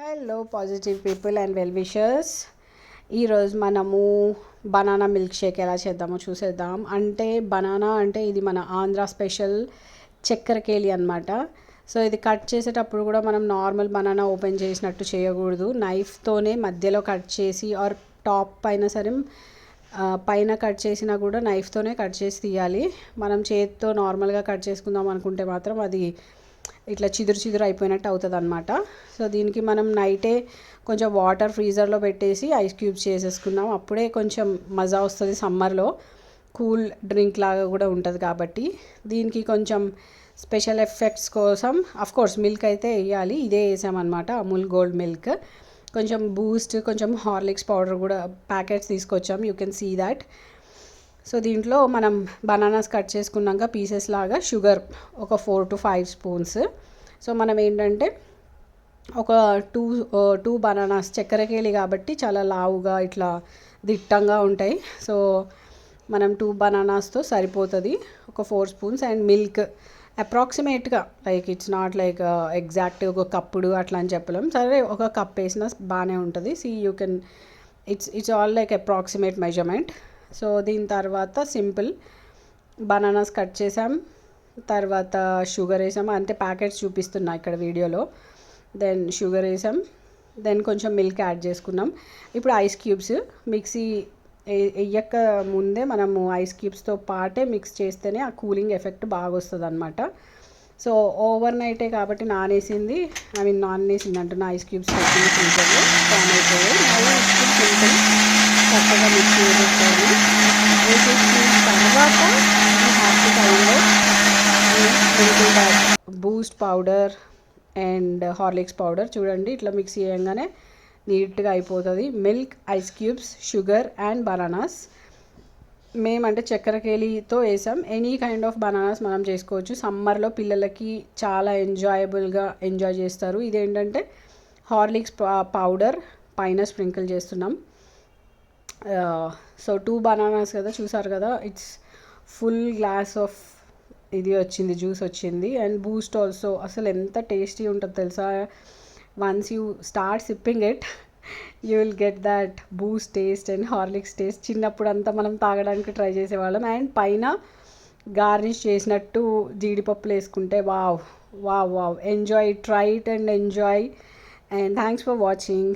Hello positive people and well wishers. ఈరోజు మనము banana milk shake ఎలా చేద్దామో చూసేద్దాం. అంటే బనానా అంటే ఇది మన ఆంధ్ర స్పెషల్ చక్కెరకేళి అనమాట. సో ఇది కట్ చేసేటప్పుడు కూడా మనం నార్మల్ బనానా ఓపెన్ చేసినట్టు చేయకూడదు. నైఫ్తోనే మధ్యలో కట్ చేసి ఆర్ టాప్ పైన సరే పైన కట్ చేసినా కూడా నైఫ్తోనే కట్ చేసి తీయాలి. మనం చేతితో నార్మల్గా కట్ చేసుకుందాం అనుకుంటే మాత్రం అది ఇట్లా చిదురు అయిపోయినట్టు అవుతుంది అనమాట. సో దీనికి మనం నైటే కొంచెం వాటర్ ఫ్రీజర్లో పెట్టేసి ఐస్ క్యూబ్స్ చేసేసుకుందాం. అప్పుడే కొంచెం మజా వస్తుంది. సమ్మర్లో కూల్ డ్రింక్ లాగా కూడా ఉంటుంది కాబట్టి. దీనికి కొంచెం స్పెషల్ ఎఫెక్ట్స్ కోసం కోర్స్ మిల్క్ అయితే వేయాలి. ఇదే వేసామన్నమాట, అమూల్ గోల్డ్ మిల్క్. కొంచెం బూస్ట్, కొంచెం హార్లిక్స్ పౌడర్ కూడా ప్యాకెట్స్ తీసుకొచ్చాం. You can see that. So దీంట్లో మనం బనానాస్ కట్ చేసుకున్నాక పీసెస్ లాగా షుగర్ ఒక 4 to 5 స్పూన్స్. సో మనం ఏంటంటే ఒక టూ బనానాస్, చక్కెరకేళి కాబట్టి చాలా లావుగా ఇట్లా దిట్టంగా ఉంటాయి. సో మనం 2 బనానాస్తో సరిపోతుంది. ఒక 4 స్పూన్స్ అండ్ మిల్క్ అప్రాక్సిమేట్గా, like it's not like exact ఒక కప్పుడు అట్లా అని చెప్పలేం. సరే ఒక కప్ వేసినా బాగానే ఉంటుంది. See you can it's all like approximate measurement. So దీని తర్వాత సింపుల్ బనానాస్ కట్ చేసాం, తర్వాత షుగర్ వేసాం. అంటే ప్యాకెట్స్ చూపిస్తున్నా ఇక్కడ వీడియోలో. దెన్ షుగర్ వేసాం, దెన్ కొంచెం మిల్క్ యాడ్ చేసుకున్నాం. ఇప్పుడు ఐస్ క్యూబ్స్ మిక్సీ వేయక ముందే మనము ఐస్ క్యూబ్స్తో పాటే మిక్స్ చేస్తేనే ఆ కూలింగ్ ఎఫెక్ట్ బాగా వస్తుంది అనమాట. సో ఓవర్ నైటే కాబట్టి నానేసింది అంటున్న ఐస్ క్యూబ్స్ ఫ్రీజర్లో ఫామ్ అయిపోయాయి. సింపుల్ చక్కగా మిక్స్ చేసేసుకోవాలి. తర్వాత Boost powder and Horlicks powder చూడండి ఇట్లా మిక్స్ చేయగానే నీట్గా అయిపోతుంది. Milk, ice cubes, sugar and bananas. మేమంటే చక్కెరకేళితో వేసాం. ఎనీ కైండ్ ఆఫ్ బనానాస్ మనం చేసుకోవచ్చు. సమ్మర్లో పిల్లలకి చాలా ఎంజాయ్ చేస్తారు. ఇదేంటంటే హార్లిక్స్ పౌడర్ పైన స్ప్రింకిల్ చేస్తున్నాం. సో 2 బనానాస్ కదా, చూసారు కదా, ఇట్స్ ఫుల్ గ్లాస్ ఆఫ్ ఇది వచ్చింది, జ్యూస్ వచ్చింది. అండ్ బూస్ట్ ఆల్సో అసలు ఎంత టేస్టీ ఉంటుందో తెలుసా. Once you start sipping it you will get that Boost taste and Horlicks taste. చిన్నప్పుడు అంతా మనం తాగడానికి ట్రై చేసేవాళ్ళం. అండ్ పైన గార్నిష్ చేసినట్టు జీడిపప్పులు వేసుకుంటే wow wow wow. Enjoy, try it and enjoy. And thanks for watching.